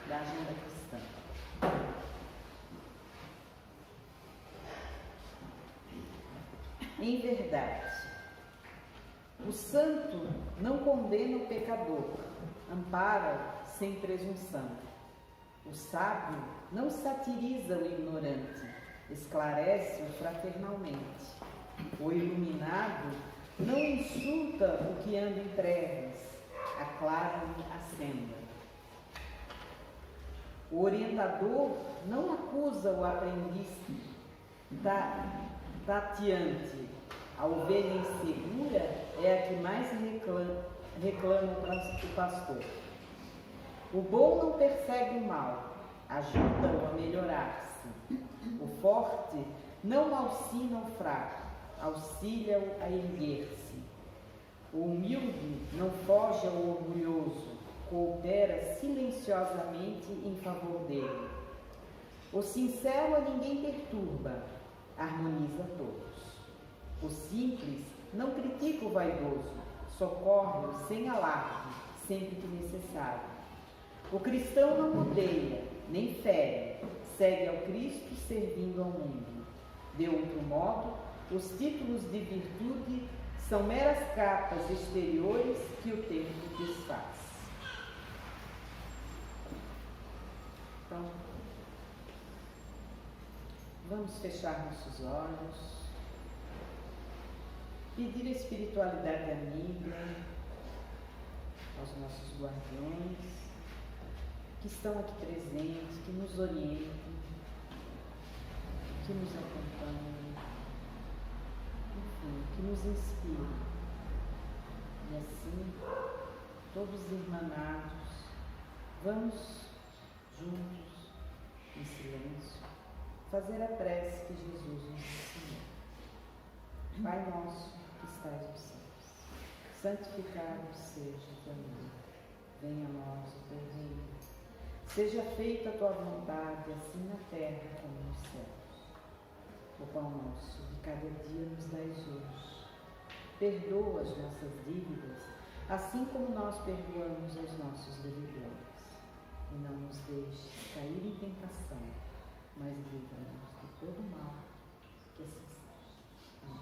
da agenda cristã. Em verdade, o santo não condena o pecador, ampara sem presunção. O sábio não satiriza o ignorante, esclarece-o fraternalmente. O iluminado não insulta o que anda em trevas, aclara-lhe a senda. O orientador não acusa o aprendiz tateante. A ovelha insegura é a que mais reclama o pastor. O bom não persegue o mal, ajuda-o a melhorar-se. O forte não malsina o fraco, auxilia-o a erguer-se. O humilde não foge ao orgulhoso, coopera silenciosamente em favor dele. O sincero a ninguém perturba, harmoniza todos. O simples não critica o vaidoso, socorre-o sem alarde, sempre que necessário. O cristão não odeia, nem fere, segue ao Cristo servindo ao mundo. De outro modo, os títulos de virtude são meras capas exteriores que o tempo desfaz. Então, vamos fechar nossos olhos, pedir a espiritualidade amiga aos nossos guardiões que estão aqui presentes, que nos orientem, que nos acompanhem, enfim, que nos inspirem. E assim, todos irmanados, vamos juntos, em silêncio, fazer a prece que Jesus nos ensinou. Pai nosso que estás nos céus, santificado seja o teu nome. Venha a nós o teu reino. Seja feita a tua vontade, assim na terra como nos céus. O pão nosso de cada dia nos dais hoje. Perdoa as nossas dívidas, assim como nós perdoamos aos nossos devedores. E não nos deixes cair em tentação, mas livra-nos de todo mal, que assim seja.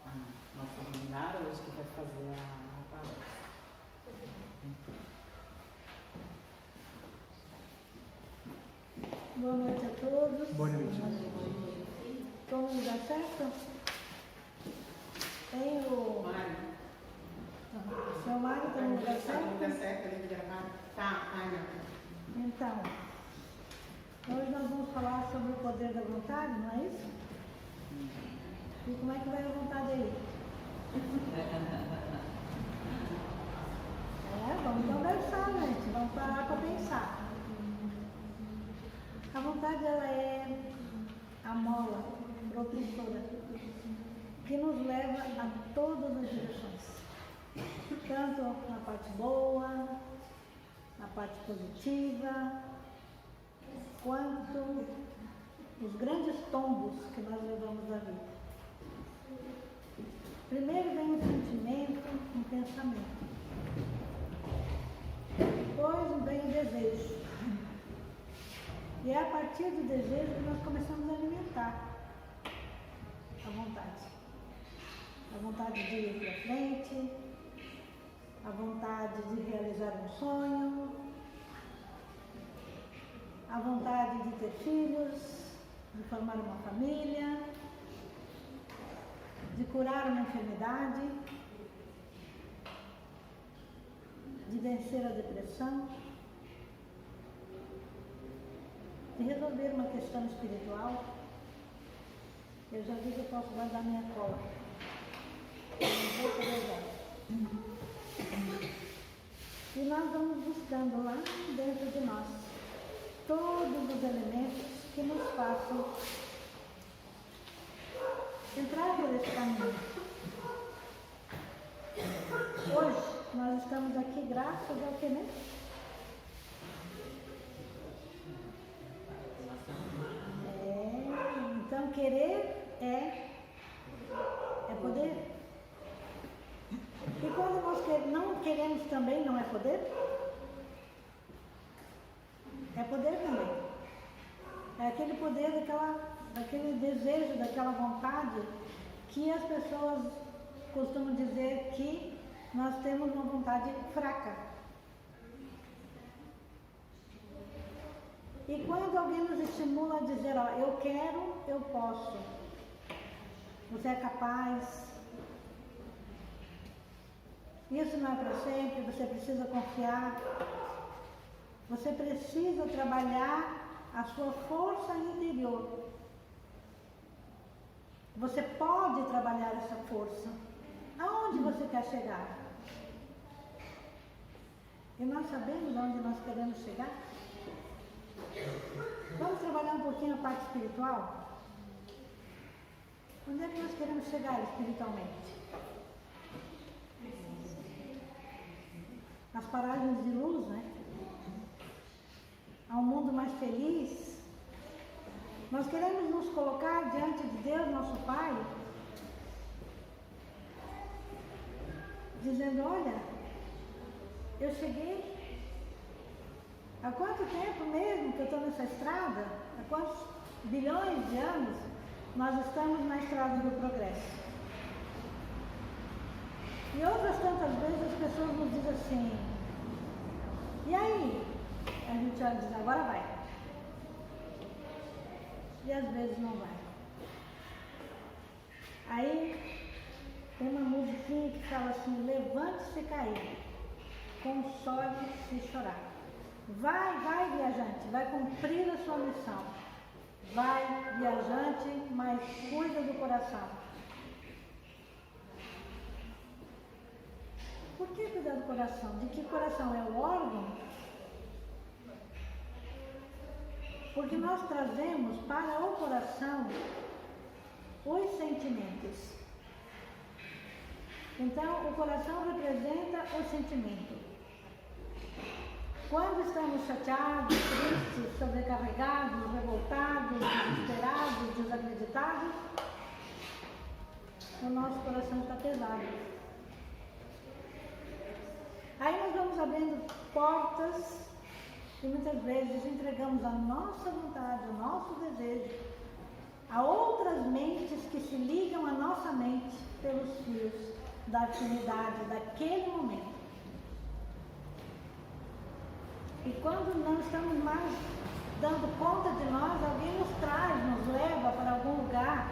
Amém. Nossa irmã Nara hoje que vai fazer a palestra. Boa noite a todos. Boa noite. Todo mundo dá certo? Tem o Mário. seu Mário, todo mundo dá Tá certo? certo, ele gravar. Tá, não. Então, hoje nós vamos falar sobre o poder da vontade, não é isso? E como é que vai a vontade aí? Vamos conversar, gente. Vamos parar para pensar. A vontade, ela é a mola propulsora que nos leva a todas as direções. Tanto na parte boa, na parte positiva, quanto os grandes tombos que nós levamos da vida. Primeiro vem o sentimento, o pensamento. Depois vem o desejo. E é a partir do desejo que nós começamos a alimentar a vontade. A vontade de ir para frente, a vontade de realizar um sonho, a vontade de ter filhos, de formar uma família, de curar uma enfermidade, de vencer a depressão, de resolver uma questão espiritual. Eu já vi que eu posso guardar minha cola. Eu não vou poder. E nós vamos buscando lá dentro de nós todos os elementos que nos façam entrar por esse caminho. Hoje nós estamos aqui graças ao que, né? Então querer é poder. E quando nós não queremos também, não é poder? É poder também. É aquele poder daquele desejo, daquela vontade que as pessoas costumam dizer que nós temos uma vontade fraca. E quando alguém nos estimula a dizer, ó, eu quero, eu posso, você é capaz, isso não é para sempre, você precisa confiar, você precisa trabalhar a sua força interior. Você pode trabalhar essa força. Aonde você quer chegar? E nós sabemos aonde nós queremos chegar? Vamos trabalhar um pouquinho a parte espiritual? Onde é que nós queremos chegar espiritualmente? As paragens de luz, né? A um mundo mais feliz. Nós queremos nos colocar diante de Deus, nosso Pai, dizendo, olha, eu cheguei. Há quanto tempo mesmo que eu estou nessa estrada? Há quantos bilhões de anos nós estamos na estrada do progresso? E outras tantas vezes as pessoas nos dizem assim, e aí? A gente olha e diz, agora vai. E às vezes não vai. Aí tem uma musiquinha que fala assim, levante-se e cair, console-se e chorar. Vai, viajante, vai cumprir a sua missão. Vai, viajante, mas cuida do coração. Por que cuidar do coração? De que coração? É o órgão? Porque nós trazemos para o coração os sentimentos. Então, o coração representa o sentimento. Quando estamos chateados, tristes, sobrecarregados, revoltados, desesperados, desacreditados, o nosso coração está pesado. Aí nós vamos abrindo portas e muitas vezes entregamos a nossa vontade, o nosso desejo a outras mentes que se ligam à nossa mente pelos fios da afinidade daquele momento. E quando não estamos mais dando conta de nós, alguém nos traz, nos leva para algum lugar,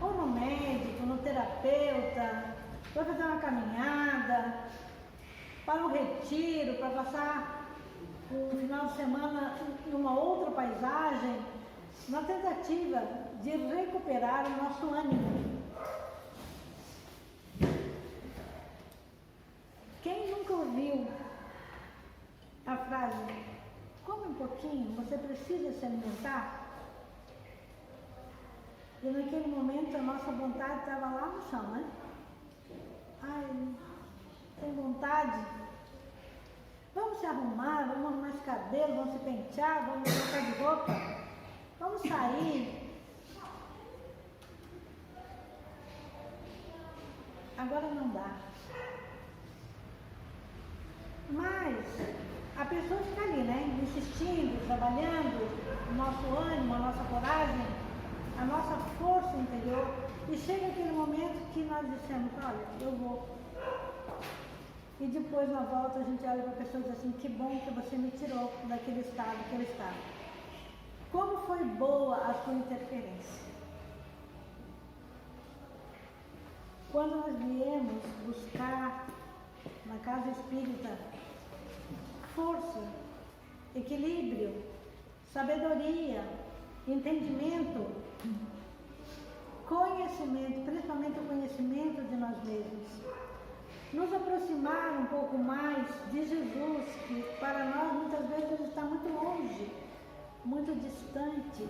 ou no médico, no terapeuta, para fazer uma caminhada, para um retiro, para passar um final de semana em uma outra paisagem, na tentativa de recuperar o nosso ânimo. Quem nunca ouviu a frase, come um pouquinho, você precisa se alimentar? E naquele momento a nossa vontade estava lá no chão, né? Ai, tem vontade? Vamos se arrumar, vamos arrumar esse cabelo, vamos se pentear, vamos trocar de roupa, vamos sair. Agora não dá. Mas a pessoa fica ali, né? Insistindo, trabalhando, o nosso ânimo, a nossa coragem, a nossa força interior. E chega aquele momento que nós dissemos, olha, eu vou. E depois na volta a gente olha para a pessoa e diz assim, que bom que você me tirou daquele estado que eu estava. Como foi boa a sua interferência. Quando nós viemos buscar na casa espírita força, equilíbrio, sabedoria, entendimento, conhecimento, principalmente o conhecimento de nós mesmos. Nos aproximar um pouco mais de Jesus, que para nós muitas vezes ele está muito longe, muito distante.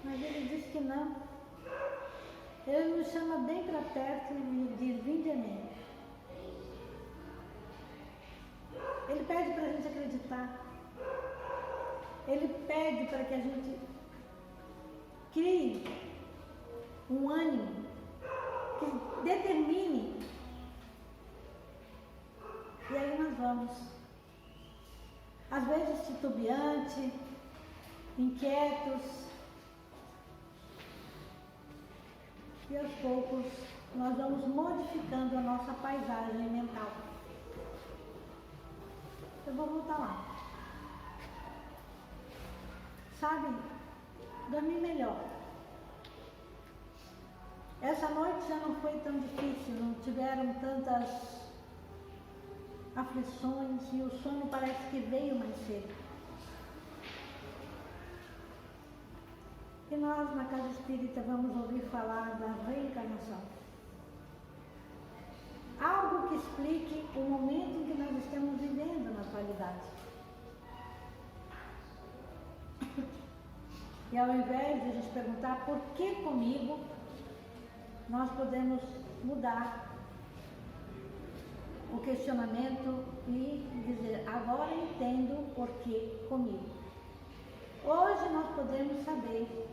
Mas ele diz que não. Ele nos chama bem para perto e diz, vinde a mim. Ele pede para a gente acreditar. Ele pede para que a gente crie um ânimo que determine. E aí nós vamos. às vezes titubeante, inquietos, e aos poucos nós vamos modificando a nossa paisagem mental. Eu vou voltar lá. Sabe, dormir melhor. Essa noite já não foi tão difícil, não tiveram tantas aflições e o sono parece que veio mais cedo. E nós, na Casa Espírita, vamos ouvir falar da reencarnação. Algo que explique o momento em que nós estamos vivendo na atualidade. E ao invés de a gente perguntar por que comigo, nós podemos mudar o questionamento e dizer, agora entendo por que comigo. Hoje nós podemos saber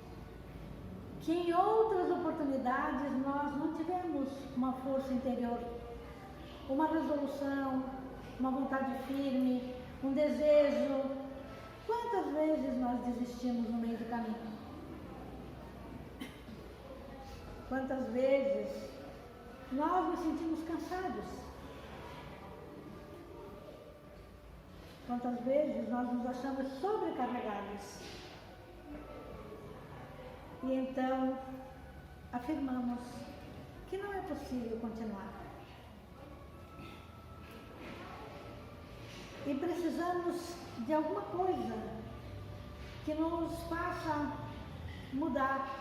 que em outras oportunidades nós não tivemos uma força interior, uma resolução, uma vontade firme, um desejo. Quantas vezes nós desistimos no meio do caminho? Quantas vezes nós nos sentimos cansados? Quantas vezes nós nos achamos sobrecarregados? E então afirmamos que não é possível continuar. E precisamos de alguma coisa que nos faça mudar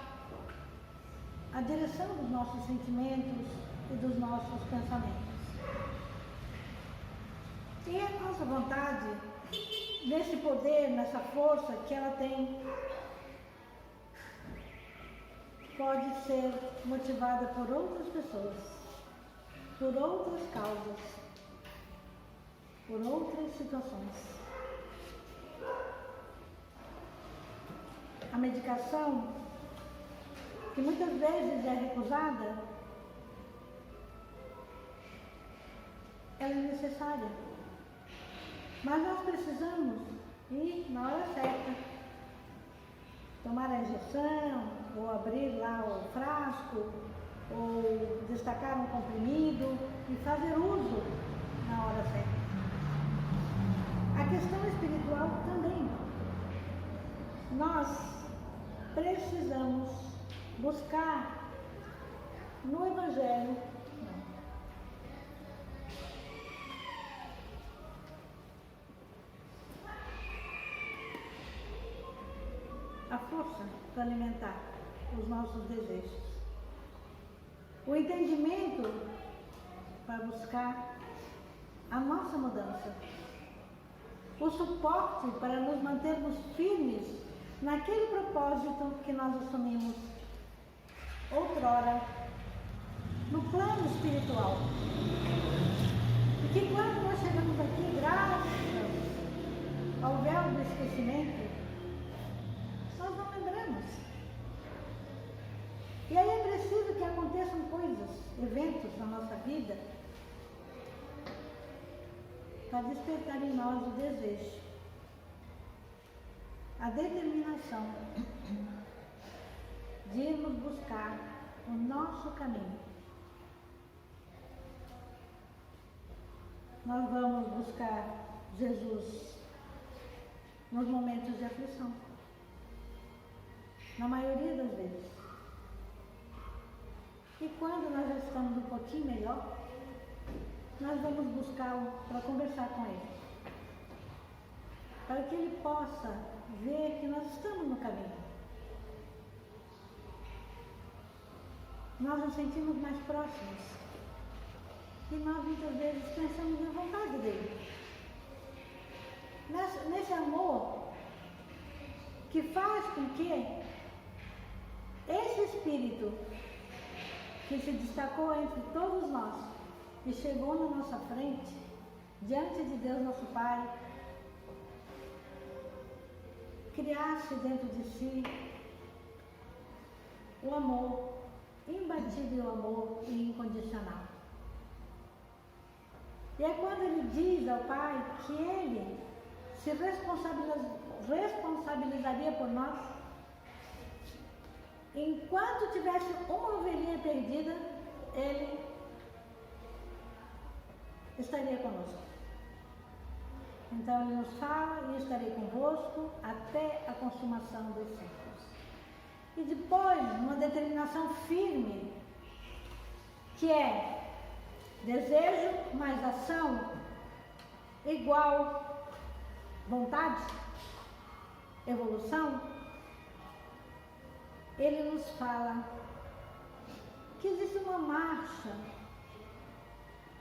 a direção dos nossos sentimentos e dos nossos pensamentos. E a nossa vontade, nesse poder, nessa força que ela tem, pode ser motivada por outras pessoas, por outras causas, por outras situações. A medicação, que muitas vezes é recusada, ela é necessária. Mas nós precisamos ir na hora certa, tomar a injeção, ou abrir lá o frasco, ou destacar um comprimido e fazer uso na hora certa. A questão espiritual também. Nós precisamos buscar no Evangelho a força para alimentar os nossos desejos, o entendimento para buscar a nossa mudança, o suporte para nos mantermos firmes naquele propósito que nós assumimos outrora no plano espiritual. E que quando nós chegamos aqui, graças ao véu do esquecimento, nós não lembramos. E aí é preciso que aconteçam coisas, eventos na nossa vida, para despertar em nós o desejo, a determinação de irmos buscar o nosso caminho. Nós vamos buscar Jesus nos momentos de aflição, na maioria das vezes. E quando nós já estamos um pouquinho melhor, nós vamos buscá-lo para conversar com ele, para que ele possa ver que nós estamos no caminho. Nós nos sentimos mais próximos e nós muitas vezes pensamos na vontade dele. Nesse amor que faz com que esse Espírito que se destacou entre todos nós e chegou na nossa frente, diante de Deus nosso Pai, criasse dentro de si o amor, imbatível amor e incondicional. E é quando ele diz ao Pai que ele se responsabilizaria por nós? Enquanto tivesse uma ovelhinha perdida, Ele estaria conosco. Então Ele nos fala: e estarei convosco até a consumação dos séculos. E depois, uma determinação firme, que é desejo mais ação igual vontade, evolução. Ele nos fala que existe uma marcha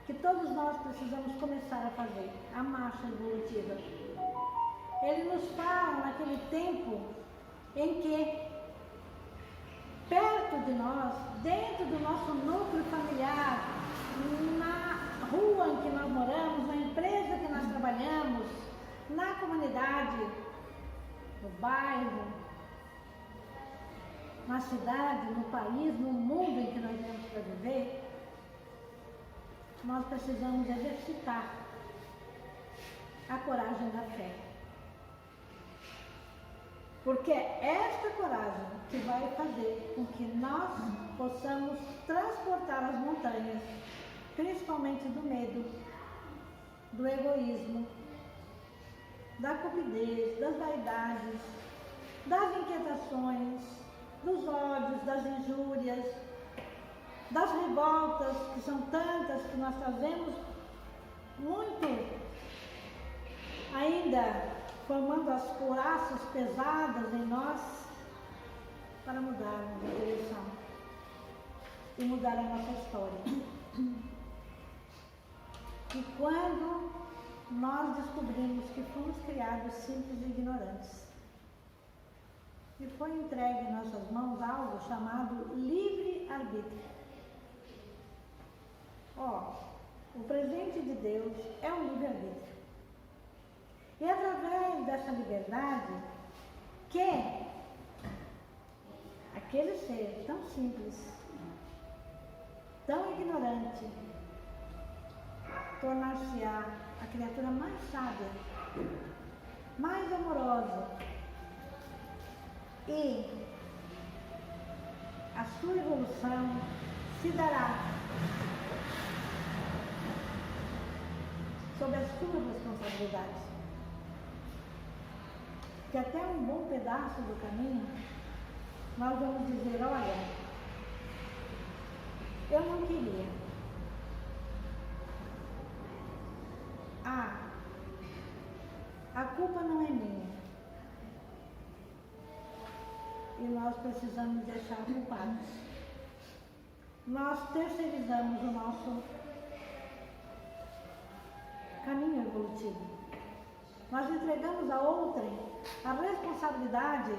que todos nós precisamos começar a fazer, a marcha evolutiva. Ele nos fala naquele tempo em que, perto de nós, dentro do nosso núcleo familiar, na rua em que nós moramos, na empresa que nós trabalhamos, na comunidade, no bairro, na cidade, no país, no mundo em que nós viemos para viver, nós precisamos exercitar a coragem da fé. Porque é esta coragem que vai fazer com que nós possamos transportar as montanhas, principalmente do medo, do egoísmo, da cupidez, das vaidades, das inquietações, dos ódios, das injúrias, das revoltas, que são tantas, que nós trazemos muito ainda, formando as couraças pesadas em nós, para mudarmos de direção e mudar a nossa história. E quando nós descobrimos que fomos criados simples e ignorantes, e foi entregue em nossas mãos algo chamado livre-arbítrio. O presente de Deus é o livre-arbítrio. E é através dessa liberdade que aquele ser tão simples, tão ignorante, tornar-se-á a criatura mais sábia, mais amorosa, e a sua evolução se dará sob as suas responsabilidades. Que até um bom pedaço do caminho nós vamos dizer: olha, eu não queria. A culpa não é minha. E nós precisamos deixar culpados. Nós terceirizamos o nosso caminho evolutivo. Nós entregamos a outrem a responsabilidade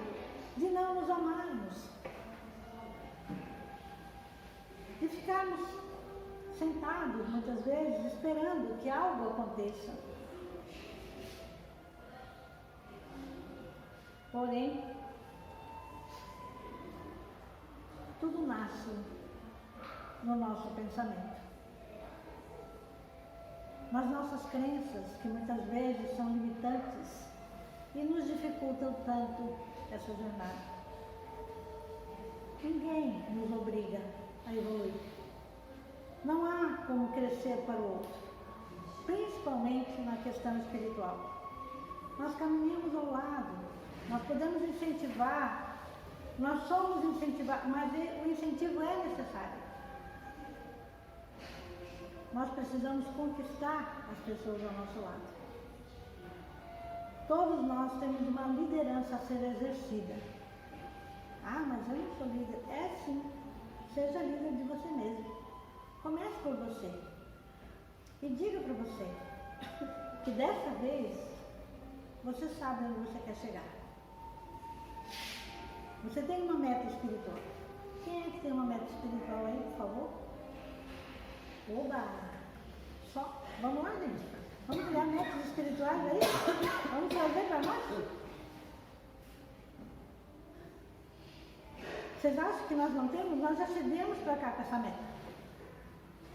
de não nos amarmos, de ficarmos sentados muitas vezes esperando que algo aconteça. Porém, tudo nasce no nosso pensamento, nas nossas crenças, que muitas vezes são limitantes e nos dificultam tanto essa jornada. Ninguém nos obriga a evoluir. Não há como crescer para o outro, principalmente na questão espiritual. Nós caminhamos ao lado, nós podemos incentivar, nós somos incentivados, mas o incentivo é necessário. Nós precisamos conquistar as pessoas ao nosso lado. Todos nós temos uma liderança a ser exercida. Mas eu não sou líder. É sim, seja líder de você mesmo. Comece por você. E diga para você que dessa vez você sabe onde você quer chegar. Você tem uma meta espiritual. Quem é que tem uma meta espiritual aí, por favor? Oba! Só. Vamos lá, gente. Vamos criar metas espirituais aí? Vamos trazer para nós? Vocês acham que nós não temos? Nós já chegamos para cá com essa meta.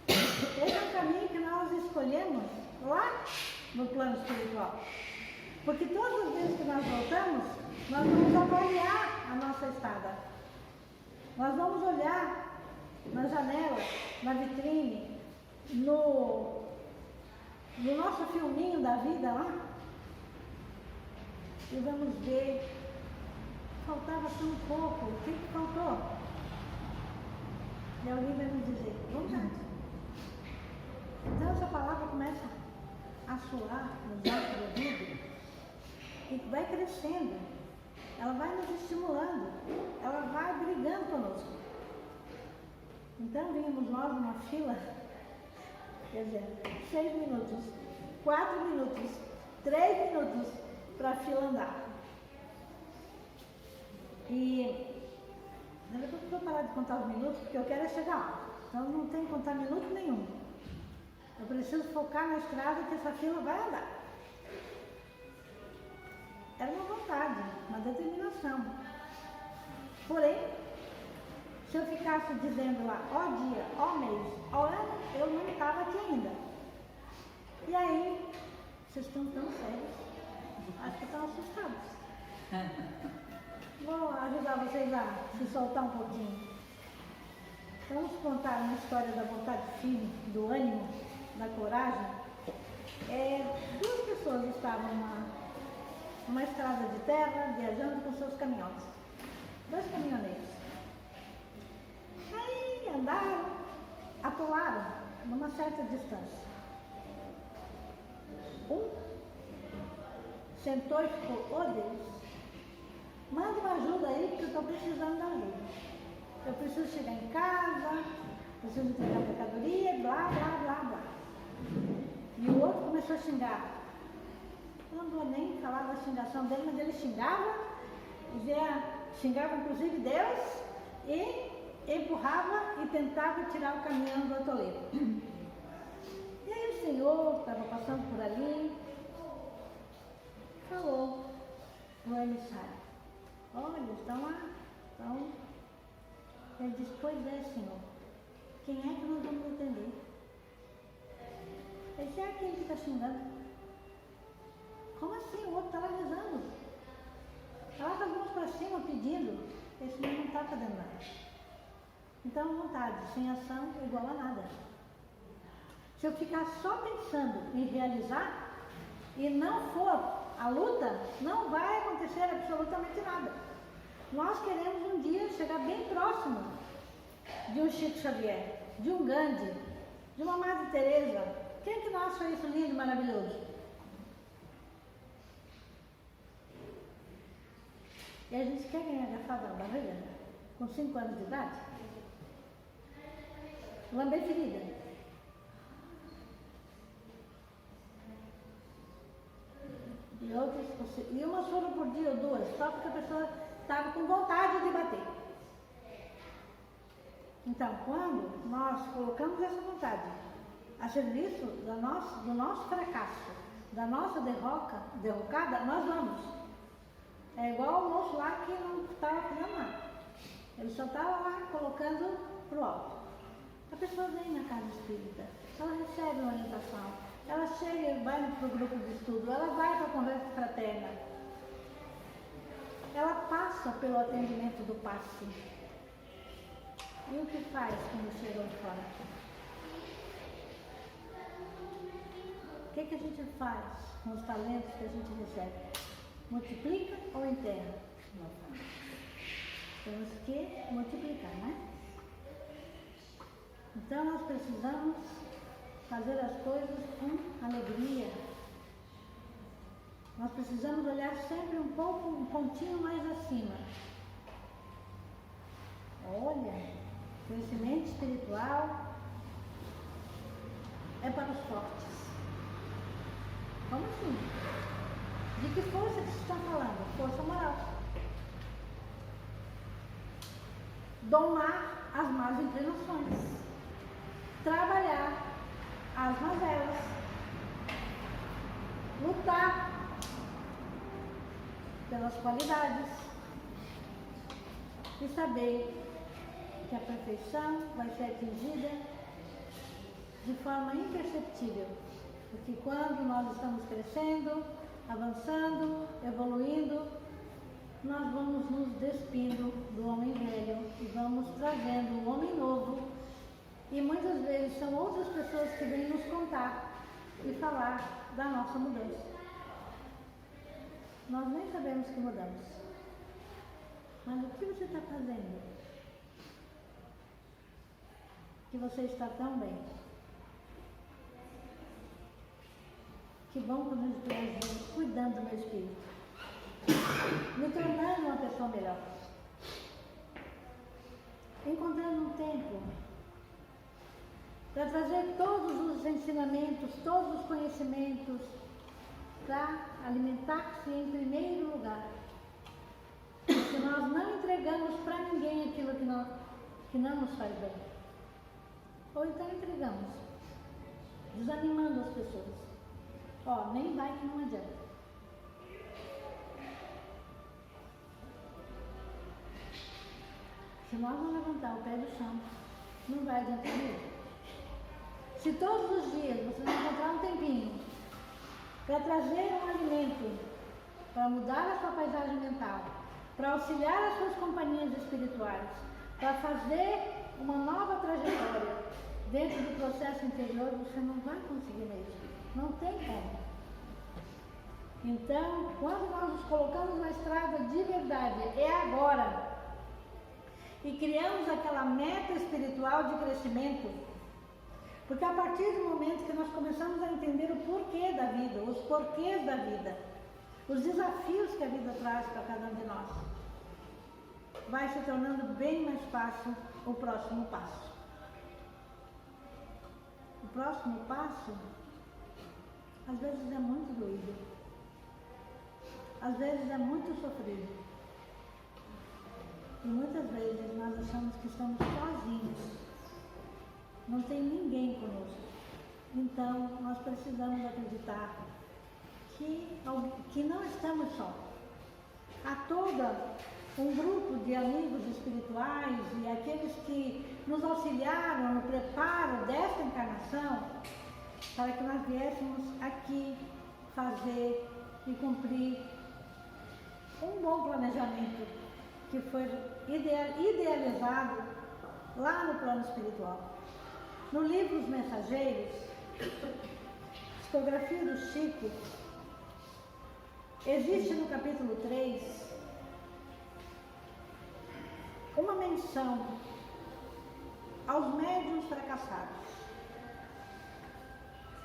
Esse é o caminho que nós escolhemos lá no plano espiritual. Porque todas as vezes que nós voltamos, nós vamos avaliar a nossa estada. Nós vamos olhar na janela, na vitrine, no nosso filminho da vida lá, e vamos ver, faltava tão pouco, o que faltou? E alguém vai nos dizer, vontade. Então essa palavra começa a soar nos nossos ouvidos e vai crescendo, ela vai nos estimulando, ela vai brigando conosco. Então vínhamos nós numa fila, quer dizer, 6 minutos, 4 minutos, 3 minutos para a fila andar. E daqui a pouco eu vou parar de contar os minutos, porque eu quero chegar lá. Então não tem que contar minuto nenhum. Eu preciso focar na estrada que essa fila vai andar. Era uma vontade, uma determinação. Porém, se eu ficasse dizendo lá, ó dia, ó mês, ó ano, eu não estava aqui ainda. E aí, vocês estão tão sérios, acho que estão assustados. Vou ajudar vocês a se soltar um pouquinho. Vamos contar uma história da vontade firme, do ânimo, da coragem. Duas pessoas estavam numa estrada de terra, viajando com seus caminhões. 2 caminhoneiros. Aí andaram, atolaram numa certa distância. Um sentou e ficou, oh Deus, manda uma ajuda aí, porque eu estou precisando da ajuda. Eu preciso chegar em casa, preciso entregar a mercadoria, blá, blá, blá, blá. E o outro começou a xingar. Eu não vou nem falar da xingação dele, mas ele xingava, xingava inclusive Deus e empurrava e tentava tirar o caminhão do atoleiro. E aí o Senhor estava passando por ali, falou no emissário, olha, estão lá, estão. Ele disse, pois é, Senhor, quem é que nós vamos atender? Ele disse, é aquele que está xingando. Como assim? O outro estava rezando. Estava com as mãos para cima pedindo. Esse não está fazendo nada. Então, vontade sem ação é igual a nada. Se eu ficar só pensando em realizar e não for a luta, não vai acontecer absolutamente nada. Nós queremos um dia chegar bem próximo de um Chico Xavier, de um Gandhi, de uma Madre Teresa. Quem que não acha isso lindo e maravilhoso? E a gente quer ganhar garfada na barriga, com 5 anos de idade? Lamber ferida. E umas foram por dia ou 2, só porque a pessoa estava com vontade de bater. Então, quando nós colocamos essa vontade a serviço do nosso fracasso, da nossa derrocada, nós vamos. É igual o moço lá que não estava fazendo nada. Ele só estava lá colocando para o alto. A pessoa vem na casa espírita, ela recebe uma orientação, ela chega e vai para o grupo de estudo, ela vai para a conversa fraterna, ela passa pelo atendimento do passe. E o que faz quando chega de fora? O que a gente faz com os talentos que a gente recebe? Multiplica ou enterra? Temos que multiplicar, né? Então nós precisamos fazer as coisas com alegria. Nós precisamos olhar sempre um pontinho mais acima. Olha, crescimento espiritual é para os fortes. Como assim? De que força que vocês estão falando? Força moral. Domar as más inclinações. Trabalhar as mazelas. Lutar pelas qualidades. E saber que a perfeição vai ser atingida de forma imperceptível. Porque quando nós estamos crescendo, avançando, evoluindo, nós vamos nos despindo do homem velho e vamos trazendo o homem novo. E muitas vezes são outras pessoas que vêm nos contar e falar da nossa mudança. Nós nem sabemos que mudamos. Mas o que você está fazendo? Que você está tão bem. Que bom que nós estamos cuidando do meu espírito. Me tornando uma pessoa melhor. Encontrando um tempo para trazer todos os ensinamentos, todos os conhecimentos, para alimentar-se em primeiro lugar. Se nós não entregamos para ninguém aquilo que não nos faz bem, ou então entregamos, desanimando as pessoas. Ó, nem vai que não adianta. Se nós não levantar o pé do chão, não vai adiantar mesmo. Se todos os dias você não encontrar um tempinho para trazer um alimento, para mudar a sua paisagem mental, para auxiliar as suas companhias espirituais, para fazer uma nova trajetória dentro do processo interior, você não vai conseguir mesmo. Não tem como. Então, quando nós nos colocamos na estrada de verdade, é agora. E criamos aquela meta espiritual de crescimento, porque a partir do momento que nós começamos a entender o porquê da vida, os porquês da vida, os desafios que a vida traz para cada um de nós, vai se tornando bem mais fácil o próximo passo. O próximo passo, às vezes é muito doído, às vezes é muito sofrido. E muitas vezes nós achamos que estamos sozinhos. Não tem ninguém conosco. Então, nós precisamos acreditar que não estamos só. Há todo um grupo de amigos espirituais e aqueles que nos auxiliaram no preparo desta encarnação para que nós viéssemos aqui fazer e cumprir um bom planejamento que foi idealizado lá no plano espiritual. No livro Os Mensageiros, psicografia do Chico, existe no capítulo 3 uma menção aos médiuns fracassados.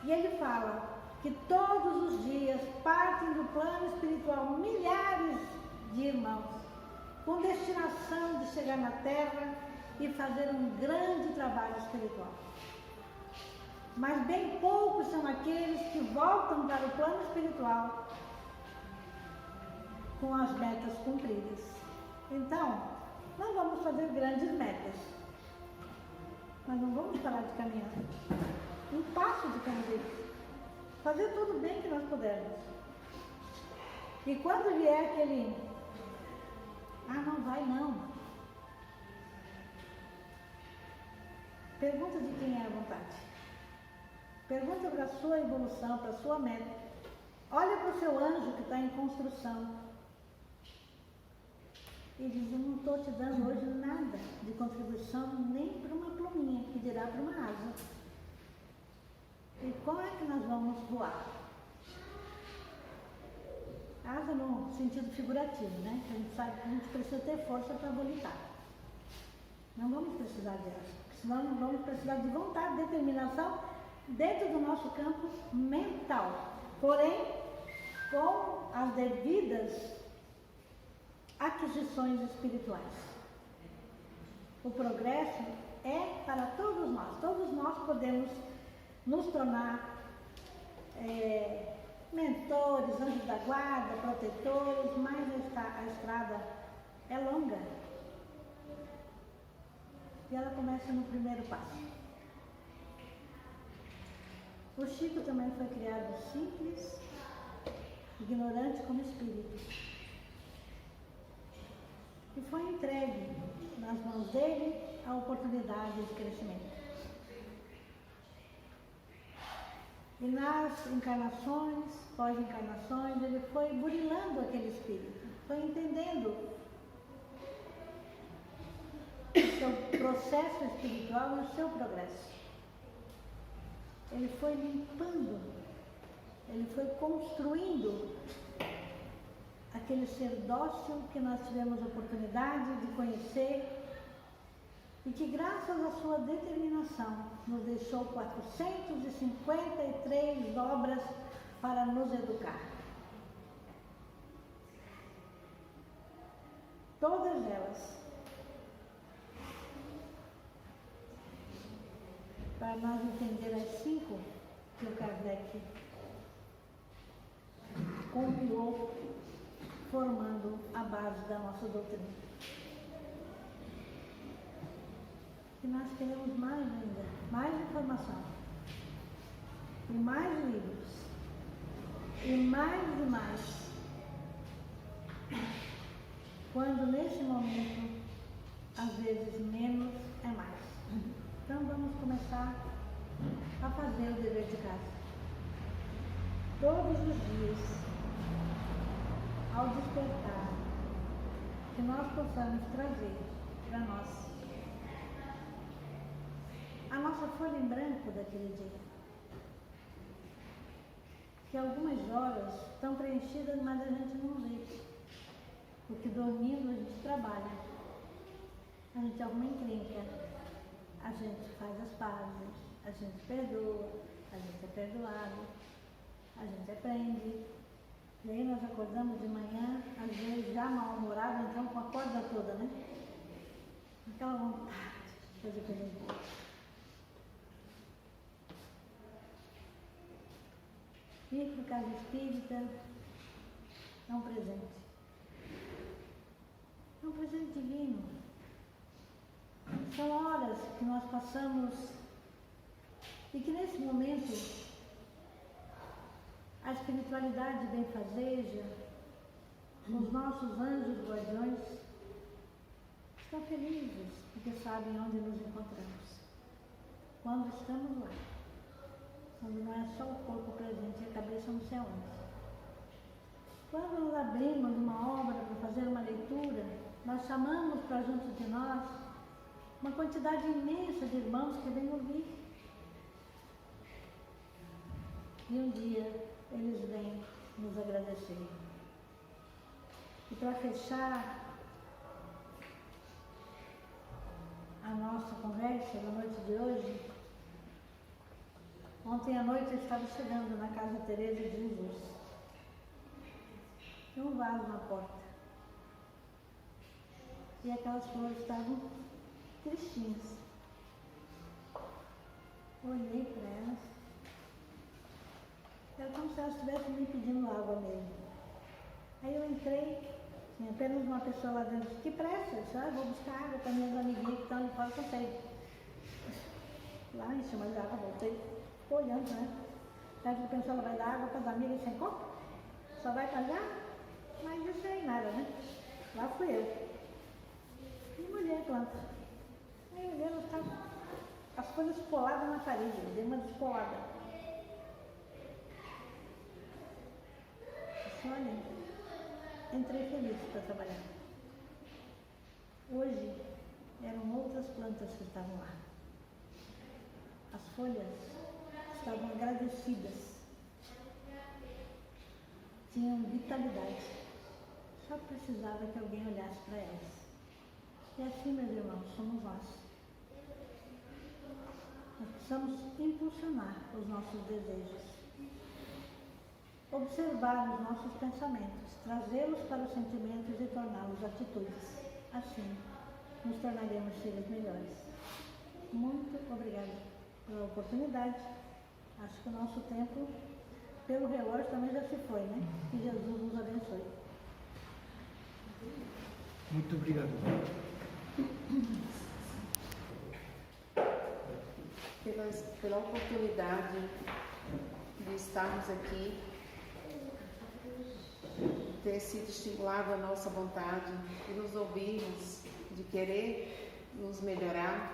E ele fala que todos os dias partem do plano espiritual milhares de irmãos com destinação de chegar na Terra e fazer um grande trabalho espiritual. Mas bem poucos são aqueles que voltam para o plano espiritual com as metas cumpridas. Então, nós vamos fazer grandes metas, mas não vamos parar de caminhar. Um passo de cada vez. Fazer tudo bem que nós pudermos. E quando vier aquele, não vai não. Pergunta de quem é a vontade. Pergunta para a sua evolução, para a sua meta. Olha para o seu anjo que está em construção. E diz, eu não estou te dando hoje nada de contribuição, nem para uma pluminha, que dirá para uma asa. E como é que nós vamos voar? Asa no sentido figurativo, né? A gente sabe que a gente precisa ter força para vomitar. Não vamos precisar de asa, senão não vamos precisar de vontade, determinação dentro do nosso campo mental. Porém, com as devidas aquisições espirituais. O progresso é para todos nós. Todos nós podemos nos tornar mentores, anjos da guarda, protetores, mas a estrada é longa. E ela começa no primeiro passo. O Chico também foi criado simples, ignorante como espírito. E foi entregue nas mãos dele a oportunidade de crescimento. E nas encarnações, pós-encarnações, ele foi burilando aquele espírito, foi entendendo o seu processo espiritual e o seu progresso. Ele foi limpando, ele foi construindo aquele ser dócil que nós tivemos a oportunidade de conhecer e que, graças à sua determinação, nos deixou 453 obras para nos educar. Todas elas para nós entender as 5 que o Kardec compilou, formando a base da nossa doutrina. E nós queremos mais ainda, mais informação, e mais livros, e mais. Quando nesse momento, às vezes menos é mais. Então vamos começar a fazer o dever de casa. Todos os dias, ao despertar, que nós possamos trazer para nós a nossa folha em branco daquele dia. Que algumas horas estão preenchidas, mas a gente não vê. Porque dormindo a gente trabalha, a gente arruma encrenca, a gente faz as pazes, a gente perdoa, a gente é perdoado, a gente aprende. E aí nós acordamos de manhã, às vezes já mal-humorado, então com a corda toda, né? Aquela vontade de fazer coisa boa. Ir para o Casa Espírita é um presente. É um presente divino. São horas que nós passamos e que nesse momento a espiritualidade benfazeja, os nossos anjos guardiões estão felizes porque sabem onde nos encontramos. Quando estamos lá. Quando não é só o corpo presente e a cabeça não sei onde. Quando nós abrimos uma obra para fazer uma leitura, nós chamamos para junto de nós uma quantidade imensa de irmãos que vêm ouvir. E um dia eles vêm nos agradecer. E para fechar a nossa conversa da noite de hoje, ontem à noite eu estava chegando na Casa Teresa de Jesus. Tinha um vaso na porta. E aquelas flores estavam tristinhas. Olhei para elas. Era como se elas estivessem me pedindo água mesmo. Aí eu entrei, tinha apenas uma pessoa lá dentro. Que pressa? Eu disse, vou buscar água para minhas amiguinhas que estão ali fora, que eu sei. Lá em cima de água, voltei. Ficou olhando, né? Aí a pessoa ela vai dar água para as amigas sem copo? Só vai pagar? Mas isso aí nada, né? Lá fui eu. E molhei a planta. Aí eu olhei, ela estava as folhas coladas na parede, eu dei uma despolada. Disse, olha, entrei feliz para trabalhar. Hoje eram outras plantas que estavam lá. As folhas estavam agradecidas, tinham vitalidade, só precisava que alguém olhasse para elas. E assim, meus irmãos, somos nós. Nós precisamos impulsionar os nossos desejos, observar os nossos pensamentos, trazê-los para os sentimentos e torná-los atitudes. Assim, nos tornaremos seres melhores. Muito obrigada pela oportunidade. Acho que o nosso tempo, pelo relógio, também já se foi, né? Que Jesus nos abençoe. Muito obrigado. Pela oportunidade de estarmos aqui, ter sido estimulado a nossa vontade e nos ouvirmos, de querer nos melhorar,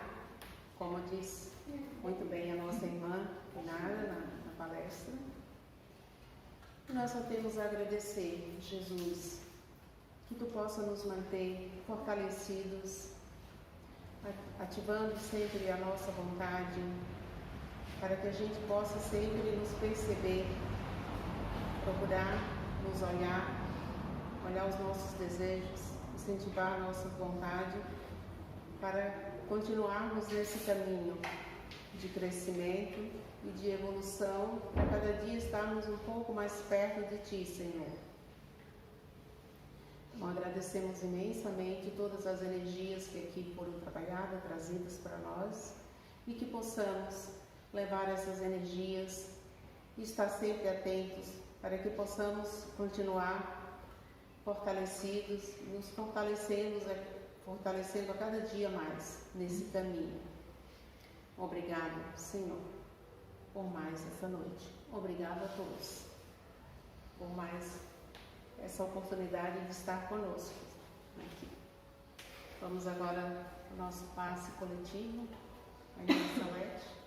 como disse muito bem a nossa irmã, nada na palestra. E nós só temos a agradecer, Jesus, que Tu possa nos manter fortalecidos, ativando sempre a nossa vontade, para que a gente possa sempre nos perceber, procurar nos olhar os nossos desejos, incentivar a nossa vontade, para continuarmos nesse caminho de crescimento e de evolução, para cada dia estarmos um pouco mais perto de Ti, Senhor. Então, agradecemos imensamente todas as energias que aqui foram trabalhadas, trazidas para nós, e que possamos levar essas energias e estar sempre atentos para que possamos continuar fortalecidos, nos fortalecendo a cada dia mais nesse caminho. Obrigado, Senhor, por mais essa noite. Obrigado a todos por mais essa oportunidade de estar conosco aqui. Vamos agora ao nosso passe coletivo, a Salete.